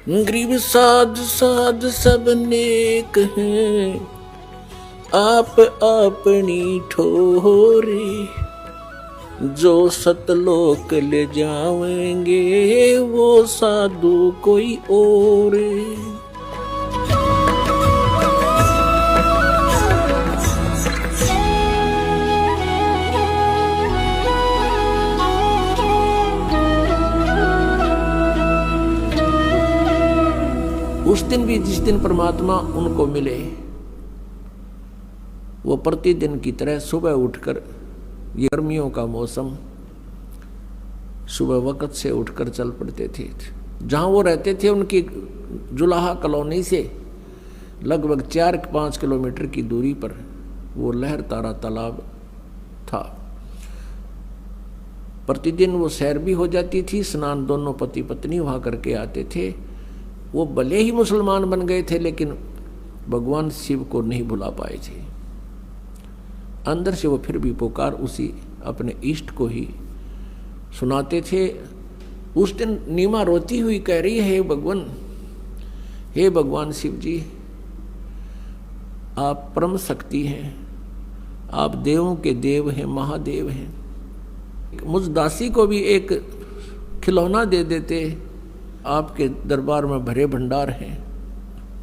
गरीब साध साध सब नेक हैं, आप अपनी ठोरे। जो सतलोक ले जाएंगे वो साधु कोई और। उस दिन भी जिस दिन परमात्मा उनको मिले, वो प्रतिदिन की तरह सुबह उठकर, ये गर्मियों का मौसम, सुबह वक्त से उठकर चल पड़ते थे। जहाँ वो रहते थे उनकी जुलाहा कॉलोनी से लगभग 4-5 किलोमीटर की दूरी पर वो लहर तारा तालाब था। प्रतिदिन वो सैर भी हो जाती थी, स्नान दोनों पति पत्नी वहाँ करके आते थे। वो भले ही मुसलमान बन गए थे लेकिन भगवान शिव को नहीं भुला पाए थे। अंदर से वो फिर भी पुकार उसी अपने इष्ट को ही सुनाते थे। उस दिन नीमा रोती हुई कह रही है, हे भगवान शिव जी, आप परम शक्ति हैं, आप देवों के देव हैं, महादेव हैं। मुझ दासी को भी एक खिलौना दे देते, आपके दरबार में भरे भंडार हैं।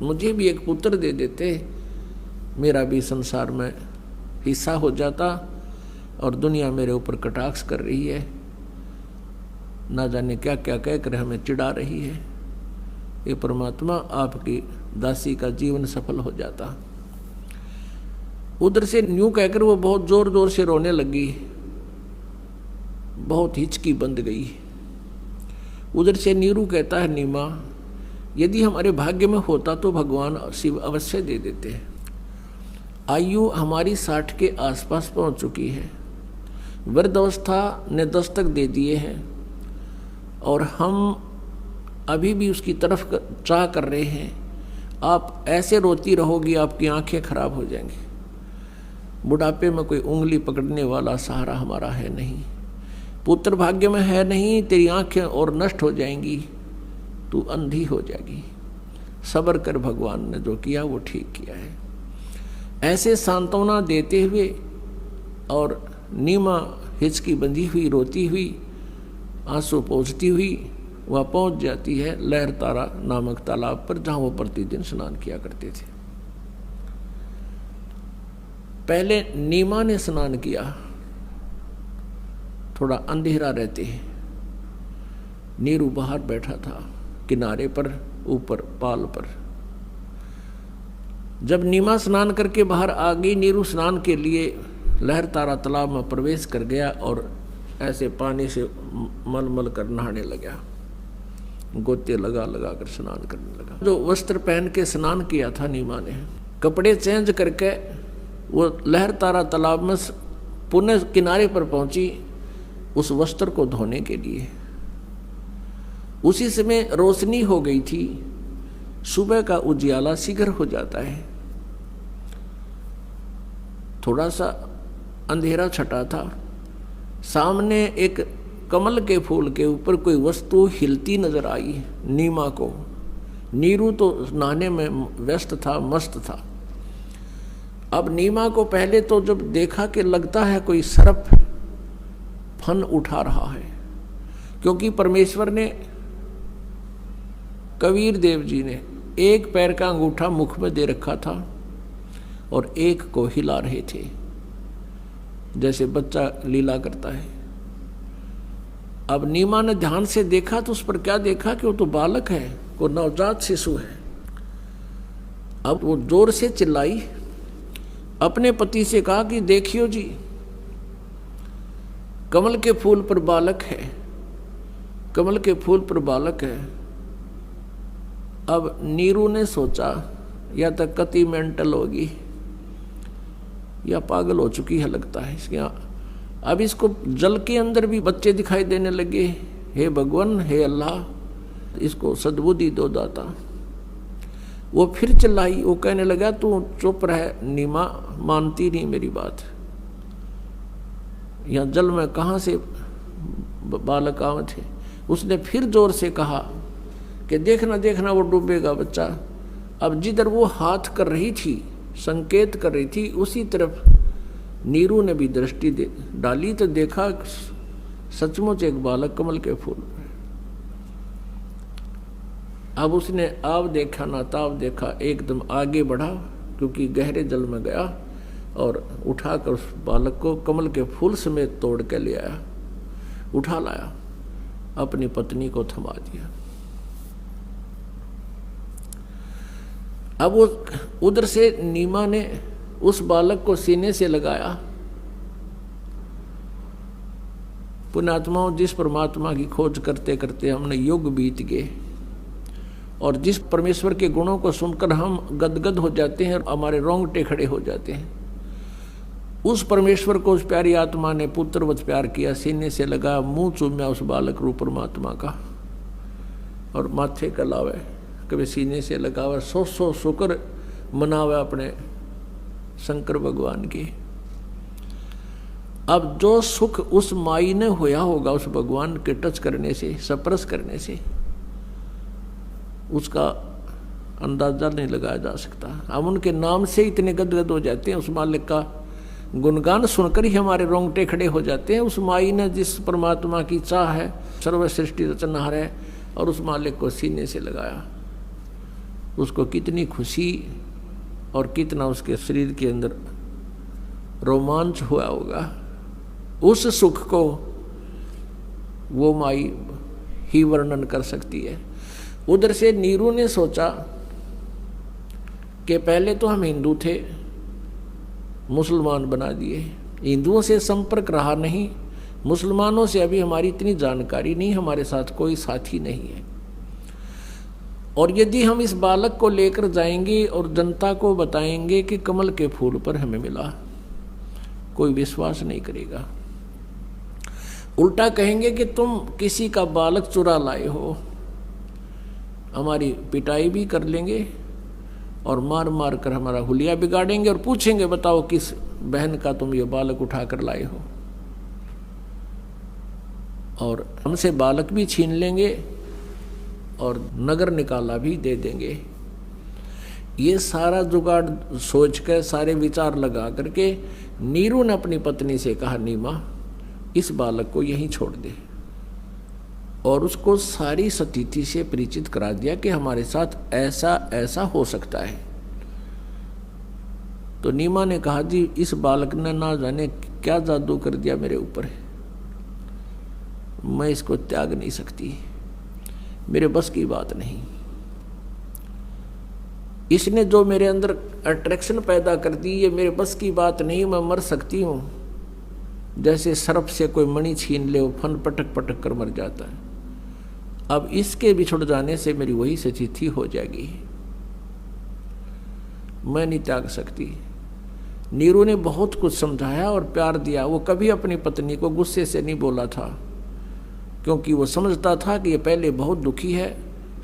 मुझे भी एक पुत्र दे देते, मेरा भी संसार में हिस्सा हो जाता। और दुनिया मेरे ऊपर कटाक्ष कर रही है, ना जाने क्या क्या कहकर हमें चिढ़ा रही है। ये परमात्मा आपकी दासी का जीवन सफल हो जाता। उधर से न्यू कहकर वो बहुत जोर जोर से रोने लगी, बहुत हिचकी बंद गई। उधर से नीरू कहता है, नीमा, यदि हमारे भाग्य में होता तो भगवान शिव अवश्य दे देते हैं। आयु हमारी 60 के आसपास पहुंच चुकी है, वृद्धावस्था ने दस्तक दे दिए हैं और हम अभी भी उसकी तरफ चाह कर रहे हैं। आप ऐसे रोती रहोगी, आपकी आंखें खराब हो जाएंगी। बुढ़ापे में कोई उंगली पकड़ने वाला सहारा हमारा है नहीं, पुत्र भाग्य में है नहीं, तेरी आंखें और नष्ट हो जाएंगी, तू अंधी हो जाएगी। सब्र कर, भगवान ने जो किया वो ठीक किया है। ऐसे सांत्वना देते हुए और नीमा हिचकी बंधी हुई रोती हुई, आंसू पोंछती हुई वह पहुंच जाती है लहर तारा नामक तालाब पर, जहां वो प्रतिदिन स्नान किया करते थे। पहले नीमा ने स्नान किया, थोड़ा अंधेरा रहते हैं। नीरू बाहर बैठा था किनारे पर, ऊपर पाल पर। जब नीमा स्नान करके बाहर आ गई, नीरू स्नान के लिए लहर तारा तालाब में प्रवेश कर गया और ऐसे पानी से मल कर नहाने लगा, गोते लगा लगा कर स्नान करने लगा। जो वस्त्र पहन के स्नान किया था नीमा ने, कपड़े चेंज करके वो लहर तारा तालाब में पुनः किनारे पर पहुंची उस वस्त्र को धोने के लिए। उसी समय रोशनी हो गई थी, सुबह का उजियाला शीघ्र हो जाता है। थोड़ा सा अंधेरा छटा था। सामने एक कमल के फूल के ऊपर कोई वस्तु हिलती नजर आई नीमा को। नीरू तो नहाने में व्यस्त था, मस्त था। अब नीमा को पहले तो जब देखा कि लगता है कोई सर्प फन उठा रहा है, क्योंकि परमेश्वर ने, कबीर देव जी ने एक पैर का अंगूठा मुख में दे रखा था और एक को हिला रहे थे, जैसे बच्चा लीला करता है। अब नीमा ने ध्यान से देखा तो उस पर क्या देखा कि वो तो बालक है, वो नवजात शिशु है। अब वो जोर से चिल्लाई, अपने पति से कहा कि देखियो जी, कमल के फूल पर बालक है, कमल के फूल पर बालक है। अब नीरू ने सोचा या तो कति मेंटल होगी या पागल हो चुकी है लगता है इसके। अब इसको जल के अंदर भी बच्चे दिखाई देने लगे। हे भगवान, हे अल्लाह, इसको सद्बुद्धि दो दाता। वो फिर चिल्लाई, वो कहने लगा तू चुप रह नीमा, मानती नहीं मेरी बात। यहाँ जल में कहाँ से बालक आए थे। उसने फिर जोर से कहा कि देखना देखना वो डूबेगा बच्चा। अब जिधर वो हाथ कर रही थी, संकेत कर रही थी, उसी तरफ नीरू ने भी दृष्टि डाली तो देखा सचमुच एक बालक कमल के फूल में। अब उसने आव देखा ना ताव देखा, एकदम आगे बढ़ा क्योंकि गहरे जल में गया और उठाकर उस बालक को कमल के फूल समेत तोड़ के ले आया, उठा लाया, अपनी पत्नी को थमा दिया। अब वो उधर से नीमा ने उस बालक को सीने से लगाया। पुण्यात्माओं, जिस परमात्मा की खोज करते करते हमने युग बीत गए और जिस परमेश्वर के गुणों को सुनकर हम गदगद हो जाते हैं और हमारे रोंगटे खड़े हो जाते हैं, उस परमेश्वर को उस प्यारी आत्मा ने पुत्रवत प्यार किया, सीने से लगा, मुंह चूम्या उस बालक रूप परमात्मा का और माथे का लावे, कभी सीने से लगावे, सौ शुक्र मनावे अपने शंकर भगवान की। अब जो सुख उस माई ने होया होगा उस भगवान के टच करने से, स्पर्श करने से, उसका अंदाजा नहीं लगाया जा सकता। हम उनके नाम से इतने गदगद हो जाते हैं, उस मालिक का गुणगान सुनकर ही हमारे रोंगटे खड़े हो जाते हैं। उस माई ने जिस परमात्मा की चाह है, सर्व सृष्टि रचनहार है, और उस मालिक को सीने से लगाया, उसको कितनी खुशी और कितना उसके शरीर के अंदर रोमांच हुआ होगा। उस सुख को वो माई ही वर्णन कर सकती है। उधर से नीरू ने सोचा कि पहले तो हम हिंदू थे, मुसलमान बना दिए, हिंदुओं से संपर्क रहा नहीं, मुसलमानों से अभी हमारी इतनी जानकारी नहीं, हमारे साथ कोई साथी नहीं है, और यदि हम इस बालक को लेकर जाएंगे और जनता को बताएंगे कि कमल के फूल पर हमें मिला, कोई विश्वास नहीं करेगा। उल्टा कहेंगे कि तुम किसी का बालक चुरा लाए हो, हमारी पिटाई भी कर लेंगे और मार मार कर हमारा हुलिया बिगाड़ेंगे और पूछेंगे बताओ किस बहन का तुम ये बालक उठा कर लाए हो, और हमसे बालक भी छीन लेंगे और नगर निकाला भी दे देंगे। ये सारा जुगाड़ सोच कर, सारे विचार लगा करके नीरू ने अपनी पत्नी से कहा, नीमा इस बालक को यहीं छोड़ दे, और उसको सारी स्थिति से परिचित करा दिया कि हमारे साथ ऐसा ऐसा हो सकता है। तो नीमा ने कहा, जी इस बालक ने ना जाने क्या जादू कर दिया मेरे ऊपर, मैं इसको त्याग नहीं सकती, मेरे बस की बात नहीं। इसने जो मेरे अंदर अट्रैक्शन पैदा कर दी, ये मेरे बस की बात नहीं, मैं मर सकती हूँ। जैसे सर्प से कोई मणि छीन ले, वो फन पटक पटक कर मर जाता है। अब इसके बिछुड़ जाने से मेरी वही स्थिति हो जाएगी, मैं नहीं त्याग सकती। नीरू ने बहुत कुछ समझाया और प्यार दिया। वो कभी अपनी पत्नी को गुस्से से नहीं बोला था, क्योंकि वो समझता था कि ये पहले बहुत दुखी है,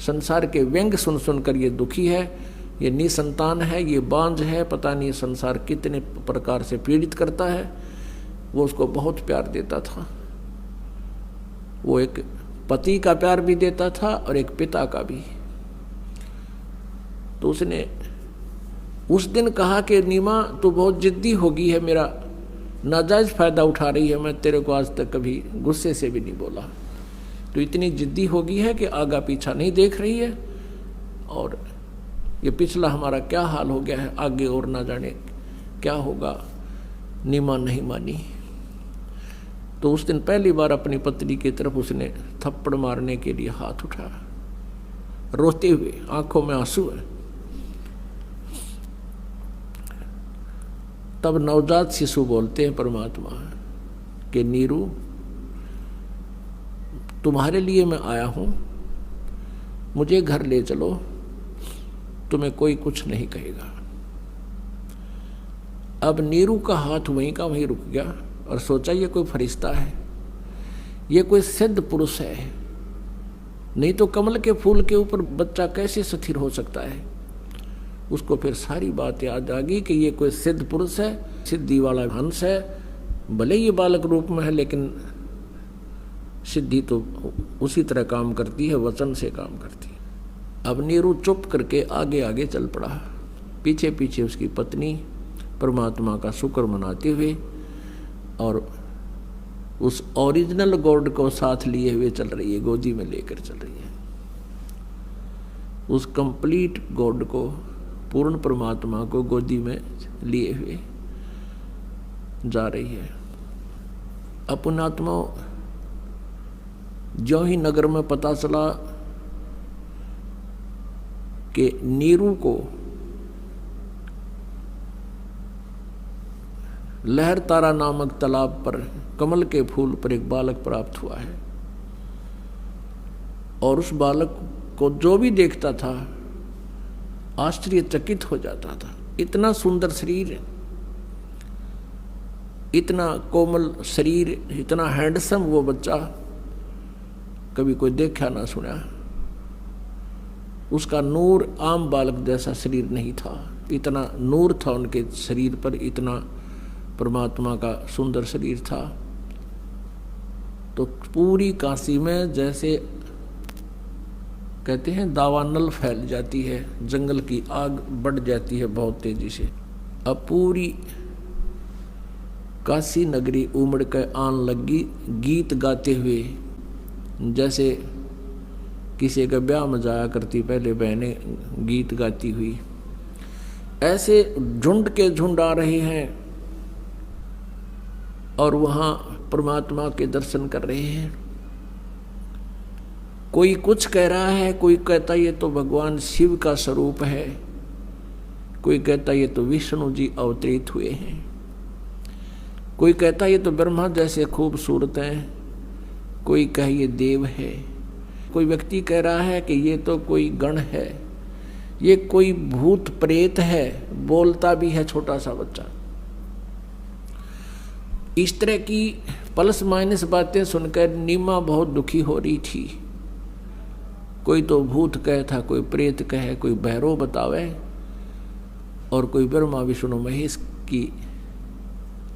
संसार के व्यंग सुन सुनकर ये दुखी है, ये निसंतान है, ये बांझ है, पता नहीं संसार कितने प्रकार से पीड़ित करता है। वो उसको बहुत प्यार देता था, वो एक पति का प्यार भी देता था और एक पिता का भी। तो उसने उस दिन कहा कि नीमा तू बहुत जिद्दी हो गई है, मेरा नाजायज फायदा उठा रही है, मैं तेरे को आज तक कभी गुस्से से भी नहीं बोला, तो इतनी जिद्दी हो गई है कि आगा पीछा नहीं देख रही है, और ये पिछला हमारा क्या हाल हो गया है, आगे और ना जाने क्या होगा। नीमा नहीं मानी। तो उस दिन पहली बार अपनी पत्नी की तरफ उसने थप्पड़ मारने के लिए हाथ उठाया, रोते हुए, आंखों में आंसू है। तब नवजात शिशु बोलते हैं परमात्मा कि नीरू तुम्हारे लिए मैं आया हूं, मुझे घर ले चलो, तुम्हें कोई कुछ नहीं कहेगा। अब नीरू का हाथ वहीं का वहीं रुक गया और सोचा ये कोई फरिश्ता है, ये कोई सिद्ध पुरुष है, नहीं तो कमल के फूल के ऊपर बच्चा कैसे स्थिर हो सकता है। उसको फिर सारी बात याद आ गई कि ये कोई सिद्ध पुरुष है, सिद्धि वाला हंस है, भले ये बालक रूप में है लेकिन सिद्धि तो उसी तरह काम करती है, वचन से काम करती है। अब नीरू चुप करके आगे आगे चल पड़ा, पीछे पीछे उसकी पत्नी परमात्मा का शुक्र मनाते हुए और उस ओरिजिनल गॉड को साथ लिए हुए चल रही है, गोदी में लेकर चल रही है। उस कंप्लीट गॉड को, पूर्ण परमात्मा को गोदी में लिए हुए जा रही है। अपनात्मा जो ही नगर में पता चला कि नीरू को लहर तारा नामक तालाब पर कमल के फूल पर एक बालक प्राप्त हुआ है, और उस बालक को जो भी देखता था आश्चर्यचकित हो जाता था। इतना सुंदर शरीर, इतना कोमल शरीर, इतना हैंडसम वो बच्चा कभी कोई देखा ना सुना। उसका नूर आम बालक जैसा शरीर नहीं था, इतना नूर था उनके शरीर पर, इतना परमात्मा का सुंदर शरीर था। तो पूरी काशी में जैसे कहते हैं दावानल फैल जाती है, जंगल की आग बढ़ जाती है बहुत तेजी से। अब पूरी काशी नगरी उमड़ कर आन लगी, गीत गाते हुए, जैसे किसी का ब्याह में जाया करती पहले बहनें गीत गाती हुई, ऐसे झुंड के झुंड आ रहे हैं और वहाँ परमात्मा के दर्शन कर रहे हैं। कोई कुछ कह रहा है, कोई कहता ये तो भगवान शिव का स्वरूप है, कोई कहता ये तो विष्णु जी अवतरित हुए हैं, कोई कहता ये तो ब्रह्मा जैसे खूबसूरत हैं, कोई कहे ये देव है, कोई व्यक्ति कह रहा है कि ये तो कोई गण है, ये कोई भूत प्रेत है, बोलता भी है छोटा सा बच्चा। इस तरह की प्लस माइनस बातें सुनकर नीमा बहुत दुखी हो रही थी। कोई तो भूत कहे था, कोई प्रेत कहे, कोई भैरव बतावे, और कोई ब्रह्मा विष्णु महेश की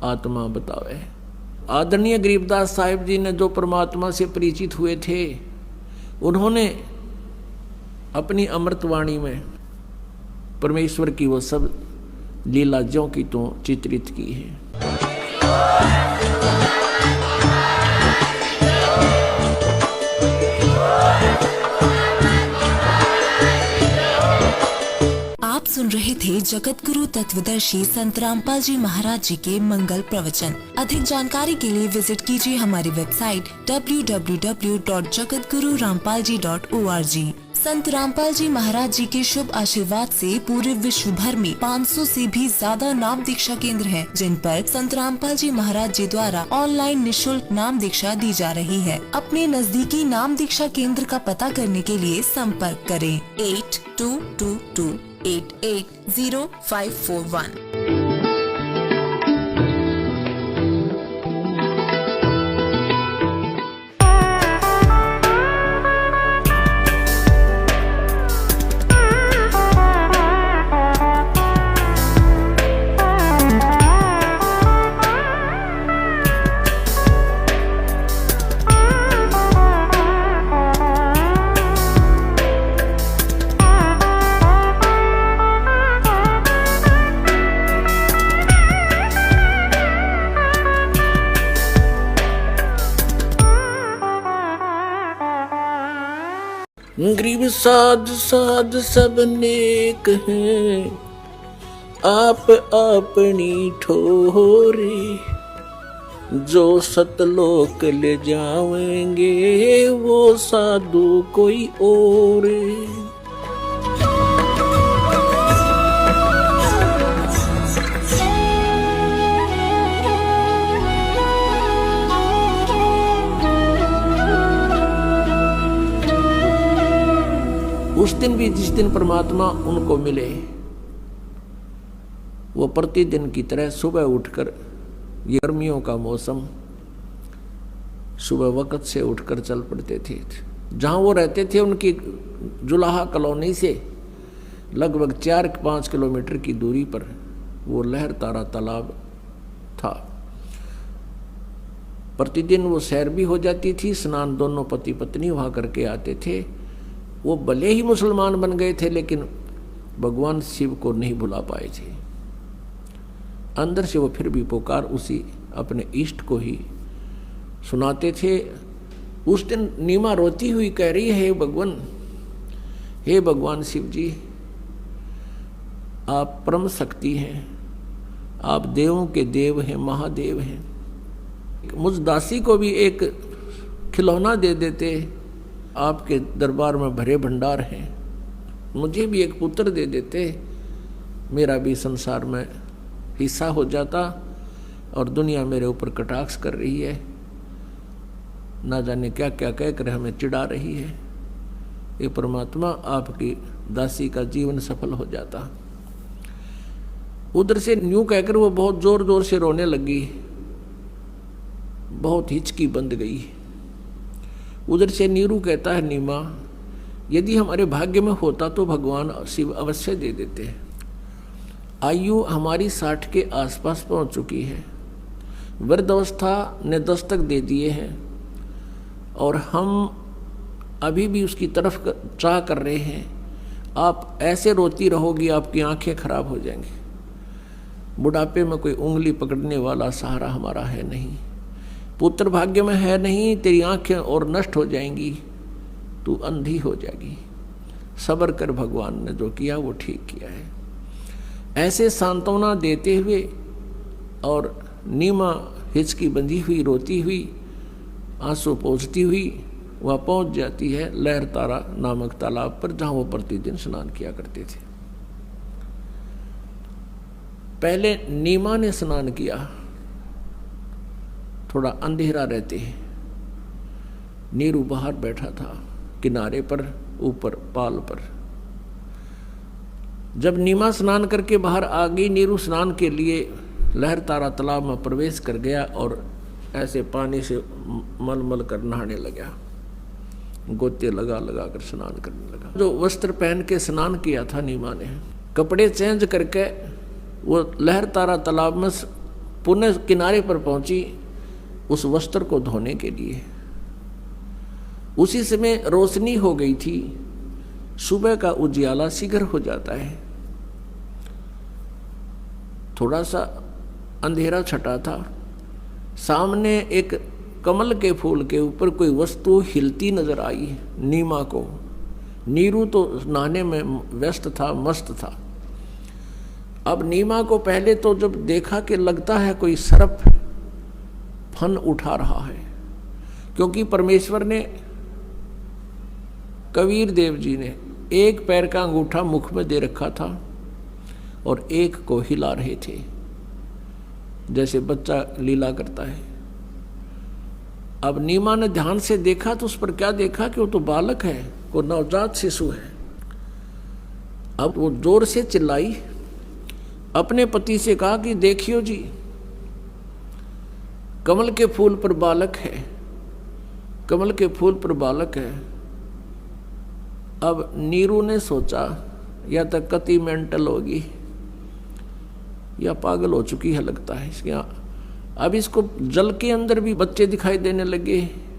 आत्मा बतावे। आदरणीय गरीबदास साहिब जी ने जो परमात्मा से परिचित हुए थे, उन्होंने अपनी अमृतवाणी में परमेश्वर की वो सब लीला ज्यों की त्यों चित्रित की है। आप सुन रहे थे जगत गुरु तत्वदर्शी संत रामपाल जी महाराज जी के मंगल प्रवचन। अधिक जानकारी के लिए विजिट कीजिए हमारी वेबसाइट www.jagatgururampalji.org। संत रामपाल जी महाराज जी के शुभ आशीर्वाद से पूरे विश्व भर में 500 से भी ज्यादा नाम दीक्षा केंद्र हैं, जिन पर संत रामपाल जी महाराज जी द्वारा ऑनलाइन निशुल्क नाम दीक्षा दी जा रही है। अपने नजदीकी नाम दीक्षा केंद्र का पता करने के लिए संपर्क करें 8222880541। गरीब साध साध सब नेक हैं, आप अपनी ठोरे, जो सतलोक ले जावेंगे वो साधु कोई और। उस दिन भी जिस दिन परमात्मा उनको मिले, वो प्रतिदिन की तरह सुबह उठकर, ये गर्मियों का मौसम, सुबह वक्त से उठकर चल पड़ते थे। जहाँ वो रहते थे उनकी जुलाहा कॉलोनी से लगभग 4-5 किलोमीटर की दूरी पर वो लहर तारा तालाब था। प्रतिदिन वो सैर भी हो जाती थी, स्नान दोनों पति पत्नी वहाँ करके आते थे वो भले ही मुसलमान बन गए थे लेकिन भगवान शिव को नहीं भुला पाए थे। अंदर से वो फिर भी पुकार उसी अपने इष्ट को ही सुनाते थे। उस दिन नीमा रोती हुई कह रही है, हे भगवान शिव जी, आप परम शक्ति हैं, आप देवों के देव हैं, महादेव हैं। मुझ दासी को भी एक खिलौना दे देते, आपके दरबार में भरे भंडार हैं। मुझे भी एक पुत्र दे देते, मेरा भी संसार में हिस्सा हो जाता। और दुनिया मेरे ऊपर कटाक्ष कर रही है, ना जाने क्या क्या कहकर हमें चिढ़ा रही है। ये परमात्मा, आपकी दासी का जीवन सफल हो जाता। उधर से यूं कहकर वो बहुत जोर जोर से रोने लगी, बहुत हिचकी बंद गई। उधर से नीरू कहता है, नीमा, यदि हमारे भाग्य में होता तो भगवान शिव अवश्य दे देते। आयु हमारी 60 के आसपास पहुंच चुकी है, वृद्धावस्था ने दस्तक दे दिए हैं और हम अभी भी उसकी तरफ चाह कर रहे हैं। आप ऐसे रोती रहोगी, आपकी आंखें खराब हो जाएंगी। बुढ़ापे में कोई उंगली पकड़ने वाला सहारा हमारा है नहीं, पुत्र भाग्य में है नहीं, तेरी आंखें और नष्ट हो जाएंगी, तू अंधी हो जाएगी। सब्र कर, भगवान ने जो किया वो ठीक किया है। ऐसे सांत्वना देते हुए और नीमा हिचकी बंधी हुई रोती हुई, आंसू पोंछती हुई वह पहुंच जाती है लहरतारा नामक तालाब पर, जहां वो प्रतिदिन स्नान किया करते थे। पहले नीमा ने स्नान किया, थोड़ा अंधेरा रहते नीरू बाहर बैठा था किनारे पर, ऊपर पाल पर। जब नीमा स्नान करके बाहर आ गई, नीरू स्नान के लिए लहरतारा तालाब में प्रवेश कर गया और ऐसे पानी से मल कर नहाने लगा, गोते लगा लगा कर स्नान करने लगा। जो वस्त्र पहन के स्नान किया था नीमा ने, कपड़े चेंज करके वो लहरतारा तालाब में पुनः किनारे पर पहुंची उस वस्त्र को धोने के लिए। उसी समय रोशनी हो गई थी, सुबह का उजियाला शीघ्र हो जाता है। थोड़ा सा अंधेरा छटा था, सामने एक कमल के फूल के ऊपर कोई वस्तु हिलती नजर आई नीमा को। नीरू तो नहाने में व्यस्त था, मस्त था। अब नीमा को पहले तो जब देखा कि लगता है कोई सर्प फन उठा रहा है, क्योंकि परमेश्वर ने, कबीर देव जी ने एक पैर का अंगूठा मुख में दे रखा था और एक को हिला रहे थे, जैसे बच्चा लीला करता है। अब नीमा ने ध्यान से देखा तो उस पर क्या देखा कि वो तो बालक है, वो नवजात शिशु है। अब वो जोर से चिल्लाई, अपने पति से कहा कि देखियो जी, कमल के फूल पर बालक है, कमल के फूल पर बालक है। अब नीरू ने सोचा या तो कति मेंटल होगी या पागल हो चुकी है लगता है इसके। अब इसको जल के अंदर भी बच्चे दिखाई देने लगे।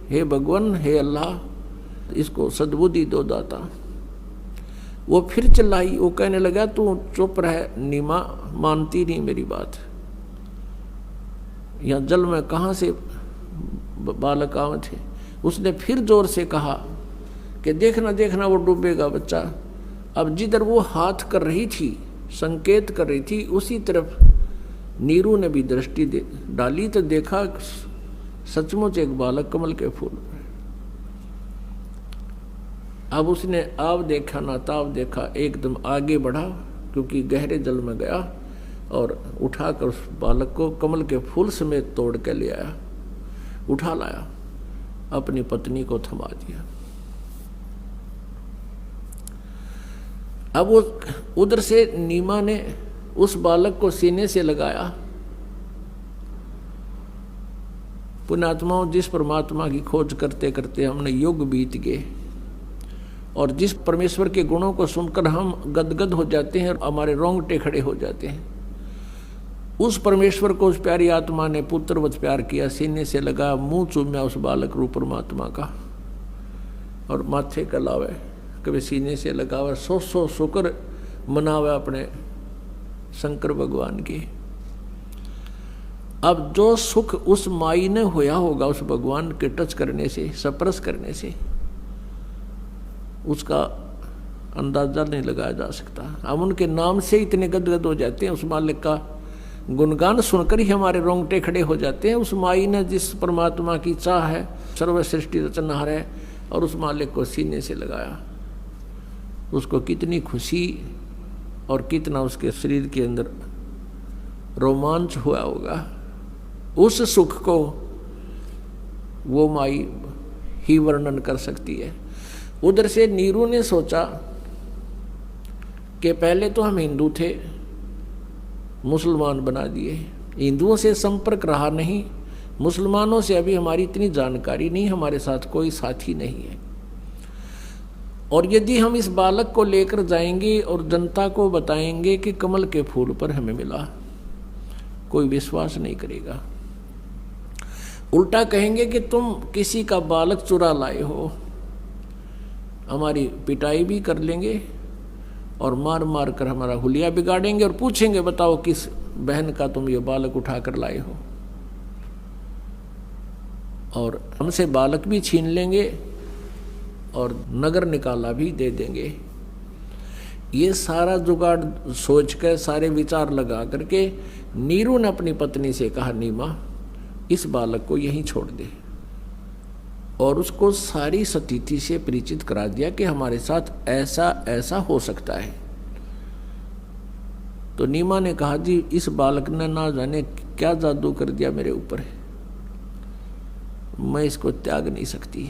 हे भगवान, हे अल्लाह, इसको सद्बुद्धि दो दाता। वो फिर चिल्लाई, वो कहने लगा तू चुप रह नीमा, मानती नहीं मेरी बात। यहाँ जल में कहाँ से बालक आवे थे। उसने फिर जोर से कहा कि देखना देखना वो डूबेगा बच्चा। अब जिधर वो हाथ कर रही थी, संकेत कर रही थी, उसी तरफ नीरू ने भी दृष्टि डाली तो देखा सचमुच एक बालक कमल के फूल में। अब उसने आव देखा ना ताव देखा, एकदम आगे बढ़ा, क्योंकि गहरे जल में गया और उठाकर उस बालक को कमल के फूल समेत तोड़ के ले आया, उठा लाया, अपनी पत्नी को थमा दिया। अब वो उधर से नीमा ने उस बालक को सीने से लगाया। पुण्यात्माओं, जिस परमात्मा की खोज करते करते हमने युग बीत गए और जिस परमेश्वर के गुणों को सुनकर हम गदगद हो जाते हैं और हमारे रोंगटे खड़े हो जाते हैं, उस परमेश्वर को उस प्यारी आत्मा ने पुत्रवत प्यार किया, सीने से लगा, मुंह चूम्या उस बालक रूप परमात्मा का और माथे का लावे कभी सीने से लगावा, 100 शुक्र मनावा अपने शंकर भगवान की। अब जो सुख उस माई ने होया होगा उस भगवान के टच करने से, स्पर्श करने से, उसका अंदाजा नहीं लगाया जा सकता। हम उनके नाम से इतने गदगद हो जाते हैं, उस मालिक का गुणगान सुनकर ही हमारे रोंगटे खड़े हो जाते हैं। उस माई ने जिस परमात्मा की चाह है, सर्व सृष्टि रचनहार है, और उस मालिक को सीने से लगाया, उसको कितनी खुशी और कितना उसके शरीर के अंदर रोमांच हुआ होगा। उस सुख को वो माई ही वर्णन कर सकती है। उधर से नीरू ने सोचा कि पहले तो हम हिंदू थे, मुसलमान बना दिए, हिंदुओं से संपर्क रहा नहीं, मुसलमानों से अभी हमारी इतनी जानकारी नहीं, हमारे साथ कोई साथी नहीं है, और यदि हम इस बालक को लेकर जाएंगे और जनता को बताएंगे कि कमल के फूल पर हमें मिला, कोई विश्वास नहीं करेगा। उल्टा कहेंगे कि तुम किसी का बालक चुरा लाए हो, हमारी पिटाई भी कर लेंगे और मार मार कर हमारा हुलिया बिगाड़ेंगे और पूछेंगे बताओ किस बहन का तुम ये बालक उठा कर लाए हो, और हमसे बालक भी छीन लेंगे और नगर निकाला भी दे देंगे। ये सारा जुगाड़ सोच कर, सारे विचार लगा करके नीरू ने अपनी पत्नी से कहा, नीमा इस बालक को यहीं छोड़ दे, और उसको सारी स्थिति से परिचित करा दिया कि हमारे साथ ऐसा ऐसा हो सकता है। तो नीमा ने कहा, जी इस बालक ने ना जाने क्या जादू कर दिया मेरे ऊपर, मैं इसको त्याग नहीं सकती,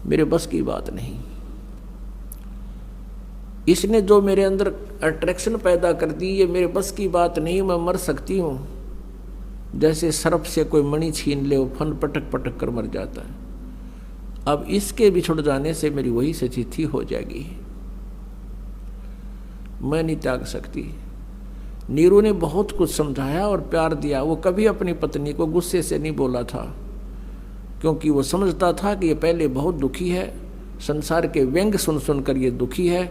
मेरे बस की बात नहीं। इसने जो मेरे अंदर अट्रैक्शन पैदा कर दी, ये मेरे बस की बात नहीं, मैं मर सकती हूँ। जैसे सर्प से कोई मणि छीन ले, वो फन पटक पटक कर मर जाता है। अब इसके बिछुड़ जाने से मेरी वही स्थिति हो जाएगी, मैं नहीं त्याग सकती। नीरू ने बहुत कुछ समझाया और प्यार दिया। वो कभी अपनी पत्नी को गुस्से से नहीं बोला था, क्योंकि वो समझता था कि ये पहले बहुत दुखी है, संसार के व्यंग सुन सुनकर ये दुखी है,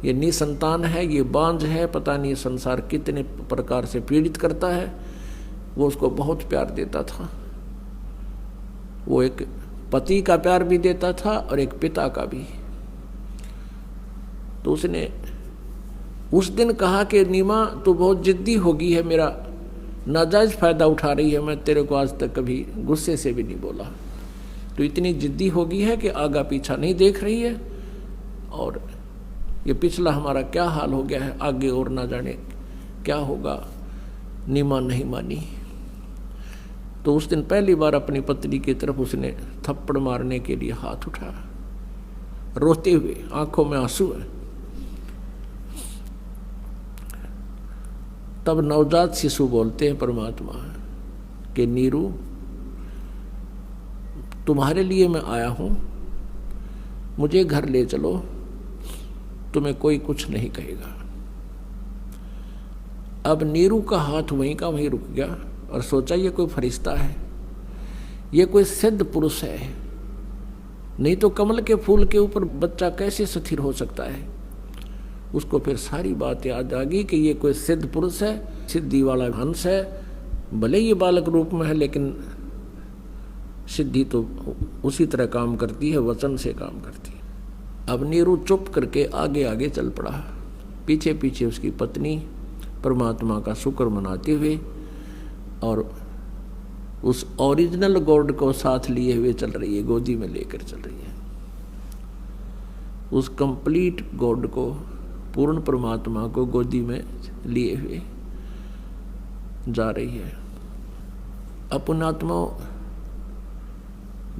ये निसंतान है, ये बांझ है, पता नहीं संसार कितने प्रकार से पीड़ित करता है। वो उसको बहुत प्यार देता था, वो एक पति का प्यार भी देता था और एक पिता का भी। तो उसने उस दिन कहा कि नीमा तू बहुत जिद्दी हो गई है, मेरा नाजायज फायदा उठा रही है, मैं तेरे को आज तक कभी गुस्से से भी नहीं बोला, तो इतनी जिद्दी हो गई है कि आगा पीछा नहीं देख रही है, और ये पिछला हमारा क्या हाल हो गया है, आगे और ना जाने क्या होगा। नीमा नहीं मानी। तो उस दिन पहली बार अपनी पत्नी की तरफ उसने थप्पड़ मारने के लिए हाथ उठाया, रोते हुए, आंखों में आंसू है। तब नवजात शिशु बोलते हैं परमात्मा कि नीरू तुम्हारे लिए मैं आया हूं, मुझे घर ले चलो, तुम्हें कोई कुछ नहीं कहेगा। अब नीरू का हाथ वहीं का वहीं रुक गया और सोचा ये कोई फरिश्ता है, ये कोई सिद्ध पुरुष है, नहीं तो कमल के फूल के ऊपर बच्चा कैसे स्थिर हो सकता है। उसको फिर सारी बात याद आ गई कि ये कोई सिद्ध पुरुष है, सिद्धि वाला हंस है, भले ये बालक रूप में है लेकिन सिद्धि तो उसी तरह काम करती है, वचन से काम करती है। अब नीरू चुप करके आगे आगे चल पड़ा, पीछे पीछे उसकी पत्नी परमात्मा का शुक्र मनाते हुए और उस ओरिजिनल गॉड को साथ लिए हुए चल रही है, गोदी में लेकर चल रही है। उस कंप्लीट गॉड को, पूर्ण परमात्मा को गोदी में लिए हुए जा रही है। अपनात्मा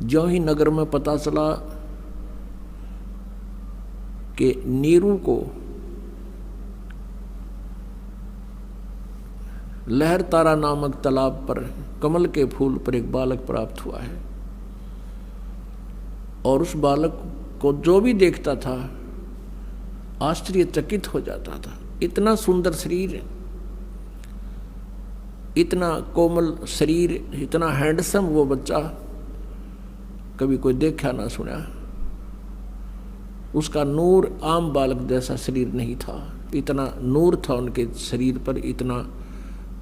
जो ही नगर में पता चला कि नीरू को लहर तारा नामक तालाब पर कमल के फूल पर एक बालक प्राप्त हुआ है, और उस बालक को जो भी देखता था आश्चर्यचकित हो जाता था। इतना सुंदर शरीर, इतना कोमल शरीर, इतना हैंडसम वो बच्चा कभी कोई देखा ना सुना। उसका नूर आम बालक जैसा शरीर नहीं था, इतना नूर था उनके शरीर पर, इतना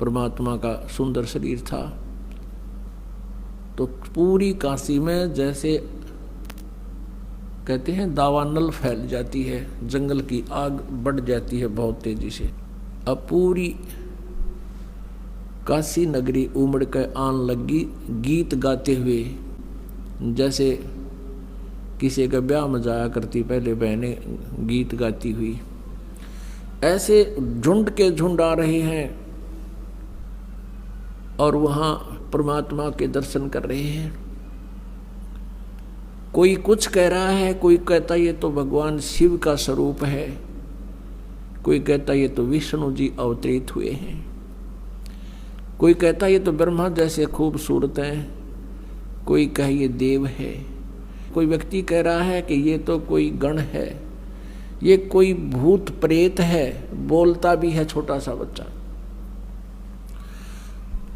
परमात्मा का सुंदर शरीर था। तो पूरी काशी में जैसे कहते हैं दावानल फैल जाती है, जंगल की आग बढ़ जाती है बहुत तेजी से। अब पूरी काशी नगरी उमड़ कर आन लगी, गीत गाते हुए, जैसे किसी का ब्याह में जाया करती पहले बहनें गीत गाती हुई, ऐसे झुंड के झुंड आ रहे हैं और वहाँ परमात्मा के दर्शन कर रहे हैं। कोई कुछ कह रहा है, कोई कहता ये तो भगवान शिव का स्वरूप है, कोई कहता ये तो विष्णु जी अवतरित हुए हैं, कोई कहता ये तो ब्रह्मा जैसे खूबसूरत हैं, कोई कहे ये देव है, कोई व्यक्ति कह रहा है कि ये तो कोई गण है, ये कोई भूत प्रेत है, बोलता भी है छोटा सा बच्चा।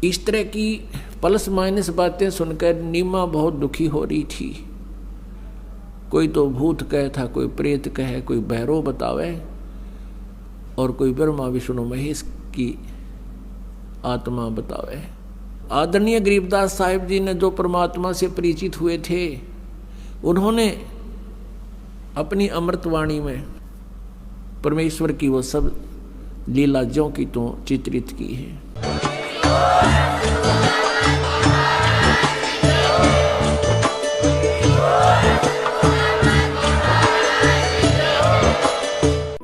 इस तरह की प्लस माइनस बातें सुनकर नीमा बहुत दुखी हो रही थी। कोई तो भूत कहे था, कोई प्रेत कहे, कोई भैरव बतावे और कोई ब्रह्मा विष्णु महेश की आत्मा बतावे। आदरणीय गरीबदास साहिब जी ने जो परमात्मा से परिचित हुए थे, उन्होंने अपनी अमृतवाणी में परमेश्वर की वो सब लीला ज्यों की त्यों चित्रित की है।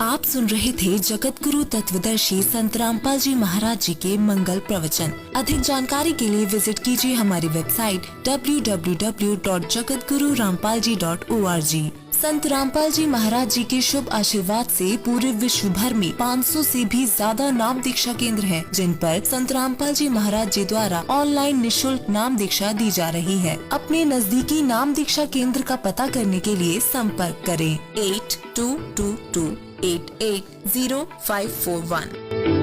आप सुन रहे थे जगत गुरु तत्वदर्शी संत रामपाल जी महाराज जी के मंगल प्रवचन। अधिक जानकारी के लिए विजिट कीजिए हमारी वेबसाइट www.jagatgururampalji.org। संत रामपाल जी महाराज जी के शुभ आशीर्वाद से पूरे विश्व भर में 500 से भी ज्यादा नाम दीक्षा केंद्र हैं, जिन पर संत रामपाल जी महाराज जी द्वारा ऑनलाइन निशुल्क नाम दीक्षा दी जा रही है। अपने नजदीकी नाम दीक्षा केंद्र का पता करने के लिए संपर्क करें 8222880541।